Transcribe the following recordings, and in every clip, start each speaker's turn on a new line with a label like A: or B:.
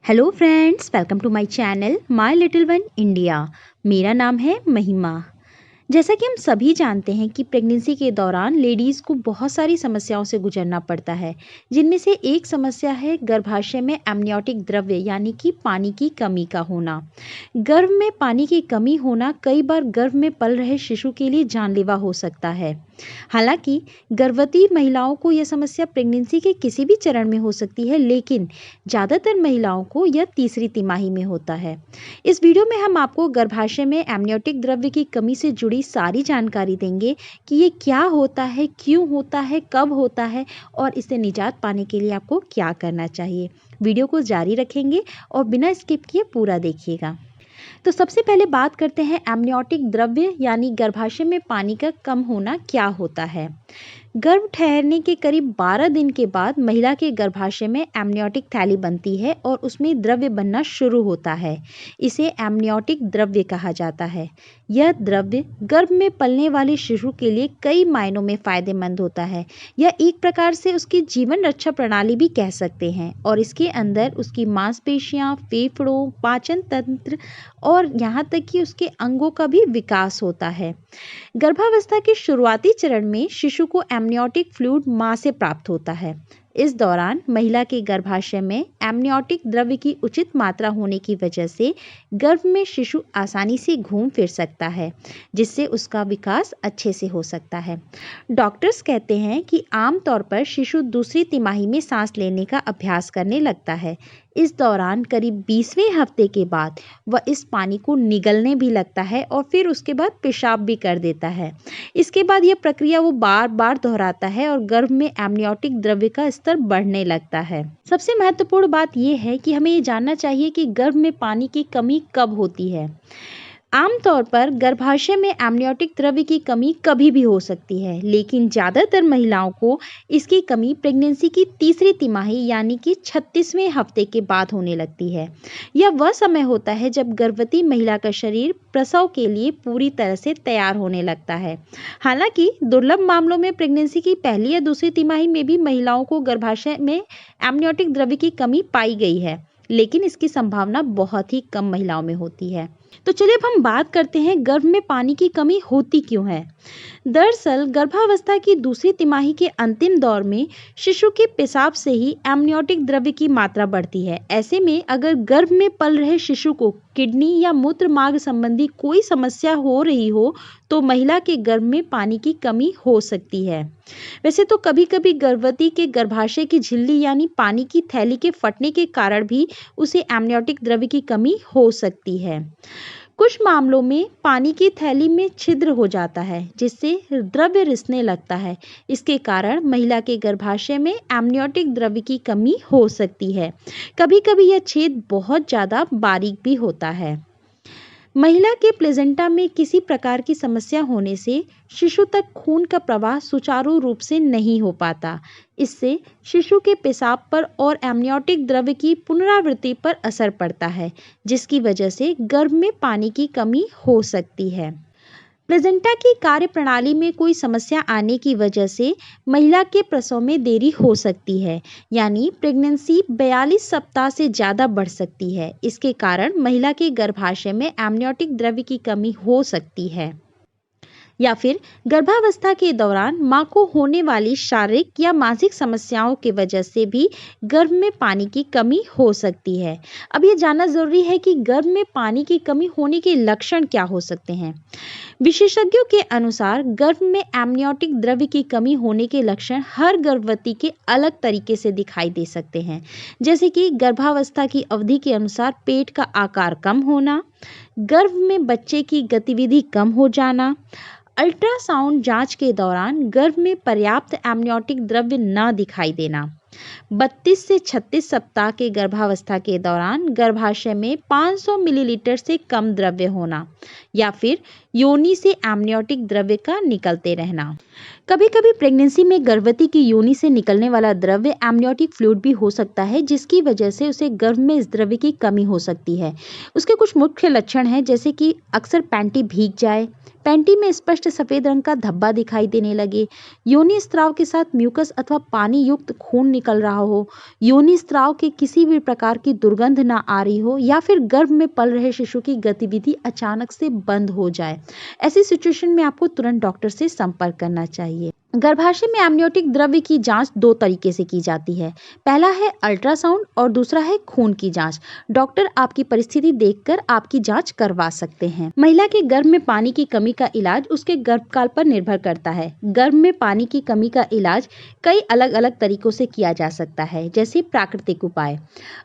A: Hello friends, welcome to my channel my little one India. मेरा नाम है महिमा। जैसा कि हम सभी जानते हैं कि प्रेगनेंसी के दौरान लेडीज़ को बहुत सारी समस्याओं से गुजरना पड़ता है, जिनमें से एक समस्या है गर्भाशय में एमनियोटिक द्रव्य यानी कि पानी की कमी का होना। गर्भ में पानी की कमी होना कई बार गर्भ में पल रहे शिशु के लिए जानलेवा हो सकता है। हालांकि गर्भवती महिलाओं को यह समस्या प्रेगनेंसी के किसी भी चरण में हो सकती है, लेकिन ज़्यादातर महिलाओं को यह तीसरी तिमाही में होता है। इस वीडियो में हम आपको गर्भाशय में एमनियोटिक द्रव्य की कमी से जुड़ी सारी जानकारी देंगे कि ये क्या होता है, क्यों होता है, कब होता है और इससे निजात पाने के लिए आपको क्या करना चाहिए। वीडियो को जारी रखेंगे और बिना स्किप किए पूरा देखिएगा। तो सबसे पहले बात करते हैं एमनियोटिक द्रव्य यानी गर्भाशय में पानी का कम होना क्या होता है। गर्भ ठहरने के करीब 12 दिन के बाद महिला के गर्भाशय में एमनियोटिक थैली बनती है और उसमें द्रव्य बनना शुरू होता है। इसे एमनियोटिक द्रव्य कहा जाता है। यह द्रव्य गर्भ में पलने वाले शिशु के लिए कई मायनों में फायदेमंद होता है। यह एक प्रकार से उसकी जीवन रक्षा प्रणाली भी कह सकते हैं और इसके अंदर उसकी मांसपेशियां, फेफड़ों, पाचन तंत्र और यहाँ तक कि उसके अंगों का भी विकास होता है। गर्भावस्था के शुरुआती चरण में शिशु को एमनियोटिक फ्लूइड मां से प्राप्त होता है। इस दौरान महिला के गर्भाशय में एमनियोटिक द्रव्य की उचित मात्रा होने की वजह से गर्भ में शिशु आसानी से घूम फिर सकता है, जिससे उसका विकास अच्छे से हो सकता है। डॉक्टर्स कहते हैं कि आमतौर पर शिशु दूसरी तिमाही में सांस लेने का अभ्यास करने लगता है। इस दौरान करीब 20वें हफ्ते के बाद वह इस पानी को निगलने भी लगता है और फिर उसके बाद पेशाब भी कर देता है। इसके बाद यह प्रक्रिया वो बार बार दोहराता है और गर्भ में एमनियोटिक द्रव्य का स्तर बढ़ने लगता है। सबसे महत्वपूर्ण बात यह है कि हमें ये जानना चाहिए कि गर्भ में पानी की कमी कब होती है। आमतौर पर गर्भाशय में एमनियोटिक द्रव्य की कमी कभी भी हो सकती है, लेकिन ज़्यादातर महिलाओं को इसकी कमी प्रेगनेंसी की तीसरी तिमाही यानी कि 36वें हफ्ते के बाद होने लगती है। यह वह समय होता है जब गर्भवती महिला का शरीर प्रसव के लिए पूरी तरह से तैयार होने लगता है। हालांकि दुर्लभ मामलों में प्रेगनेंसी की पहली या दूसरी तिमाही में भी महिलाओं को गर्भाशय में एमनियोटिक द्रव्य की कमी पाई गई है, लेकिन इसकी संभावना बहुत ही कम महिलाओं में होती है। तो चलिए अब हम बात करते हैं गर्भ में पानी की कमी होती क्यों है। दरअसल गर्भावस्था की दूसरी तिमाही के अंतिम दौर में शिशु के पेशाब से ही एमनियोटिक द्रव्य की मात्रा बढ़ती है। ऐसे में अगर गर्भ में पल रहे शिशु को किडनी या मूत्र मार्ग संबंधी कोई समस्या हो रही हो तो महिला के गर्भ में पानी की कमी हो सकती है। वैसे तो कभी कभी गर्भवती के गर्भाशय की झिल्ली यानी पानी की थैली के फटने के कारण भी उसे एमनियोटिक द्रव्य की कमी हो सकती है। कुछ मामलों में पानी की थैली में छिद्र हो जाता है, जिससे द्रव्य रिसने लगता है। इसके कारण महिला के गर्भाशय में एमनियोटिक द्रव्य की कमी हो सकती है। कभी कभी यह छेद बहुत ज़्यादा बारीक भी होता है। महिला के प्लेजेंटा में किसी प्रकार की समस्या होने से शिशु तक खून का प्रवाह सुचारू रूप से नहीं हो पाता। इससे शिशु के पेशाब पर और एमनियोटिक द्रव्य की पुनरावृत्ति पर असर पड़ता है, जिसकी वजह से गर्भ में पानी की कमी हो सकती है। प्लेजेंटा की कार्य प्रणाली में कोई समस्या आने की वजह से महिला के प्रसव में देरी हो सकती है, यानी प्रेगनेंसी 42 सप्ताह से ज़्यादा बढ़ सकती है। इसके कारण महिला के गर्भाशय में एमनियोटिक द्रव्य की कमी हो सकती है। या फिर गर्भावस्था के दौरान मां को होने वाली शारीरिक या मानसिक समस्याओं की वजह से भी गर्भ में पानी की कमी हो सकती है। अब ये जानना जरूरी है कि गर्भ में पानी की कमी होने के लक्षण क्या हो सकते हैं। विशेषज्ञों के अनुसार गर्भ में एमनियोटिक द्रव्य की कमी होने के लक्षण हर गर्भवती के अलग तरीके से दिखाई दे सकते हैं, जैसे कि गर्भावस्था की अवधि के अनुसार पेट का आकार कम होना, गर्भ में बच्चे की गतिविधि कम हो जाना, अल्ट्रासाउंड जांच के दौरान गर्भ में पर्याप्त एमनियोटिक द्रव्य न दिखाई देना, 32 से 36 सप्ताह के गर्भावस्था के दौरान गर्भाशय में 500 मिलीलीटर से कम द्रव्य होना या फिर योनि से एमनियोटिक द्रव्य का निकलते रहना। कभी कभी प्रेगनेंसी में गर्भवती की योनि से निकलने वाला द्रव्य एमनियोटिक फ्लूइड भी हो सकता है, जिसकी वजह से उसे गर्भ में इस द्रव्य की कमी हो सकती है। उसके कुछ मुख्य लक्षण हैं, जैसे कि अक्सर पैंटी भीग जाए, पैंटी में स्पष्ट सफेद रंग का धब्बा दिखाई देने लगे, योनि स्त्राव के साथ म्यूकस अथवा पानी युक्त खून निकल रहा हो, योनि स्त्राव के किसी भी प्रकार की दुर्गंध ना आ रही हो, या फिर गर्भ में पल रहे शिशु की गतिविधि अचानक से बंद हो जाए। ऐसी सिचुएशन में आपको तुरंत डॉक्टर से संपर्क करना चाहिए। गर्भाशय में एमनियोटिक द्रव्य की जांच दो तरीके से की जाती है। पहला है अल्ट्रासाउंड और दूसरा है खून की जांच। डॉक्टर आपकी परिस्थिति देखकर आपकी जांच करवा सकते हैं। महिला के गर्भ में पानी की कमी का इलाज उसके गर्भकाल पर निर्भर करता है। गर्भ में पानी की कमी का इलाज कई अलग अलग तरीकों से किया जा सकता है, जैसे प्राकृतिक उपाय।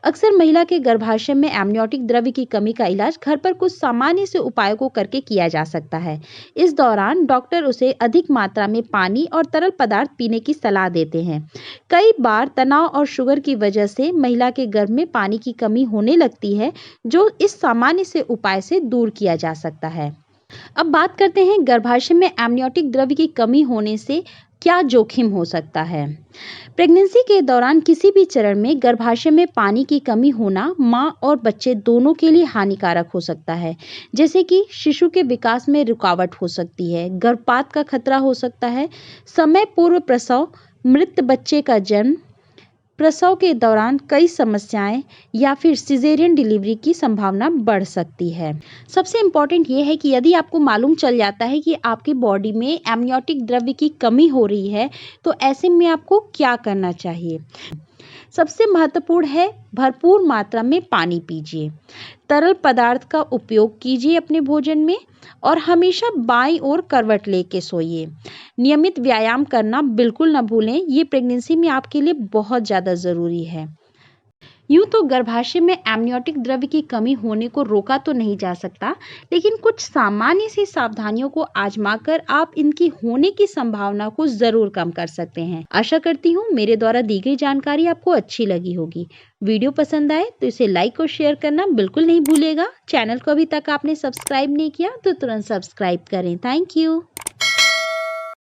A: अक्सर महिला के गर्भाशय में एमनियोटिक द्रव्य की कमी का इलाज घर पर कुछ सामान्य से उपायों को करके किया जा सकता है। इस दौरान डॉक्टर उसे अधिक मात्रा में पानी और तरल पदार्थ पीने की सलाह देते हैं। कई बार तनाव और शुगर की वजह से महिला के गर्भ में पानी की कमी होने लगती है, जो इस सामान्य से उपाय से दूर किया जा सकता है। अब बात करते हैं गर्भाशय में एमनियोटिक द्रव्य की कमी होने से क्या जोखिम हो सकता है। प्रेगनेंसी के दौरान किसी भी चरण में गर्भाशय में पानी की कमी होना मां और बच्चे दोनों के लिए हानिकारक हो सकता है, जैसे कि शिशु के विकास में रुकावट हो सकती है, गर्भपात का खतरा हो सकता है, समय पूर्व प्रसव, मृत बच्चे का जन्म, प्रसव के दौरान कई समस्याएं या फिर सिजेरियन डिलीवरी की संभावना बढ़ सकती है। सबसे इम्पोर्टेंट ये है कि यदि आपको मालूम चल जाता है कि आपकी बॉडी में एमनियोटिक द्रव्य की कमी हो रही है, तो ऐसे में आपको क्या करना चाहिए। सबसे महत्वपूर्ण है भरपूर मात्रा में पानी पीजिए, तरल पदार्थ का उपयोग कीजिए अपने भोजन में, और हमेशा बाईं ओर करवट लेके सोइए। नियमित व्यायाम करना बिल्कुल न भूलें, ये प्रेगनेंसी में आपके लिए बहुत ज़्यादा ज़रूरी है। यूं तो गर्भाशय में एमनियोटिक द्रव्य की कमी होने को रोका तो नहीं जा सकता, लेकिन कुछ सामान्य सी सावधानियों को आजमाकर आप इनकी होने की संभावना को जरूर कम कर सकते हैं। आशा करती हूँ मेरे द्वारा दी गई जानकारी आपको अच्छी लगी होगी। वीडियो पसंद आए तो इसे लाइक और शेयर करना बिल्कुल नहीं भूलिएगा। चैनल को अभी तक आपने सब्सक्राइब नहीं किया तो तुरंत सब्सक्राइब करें। Thank you.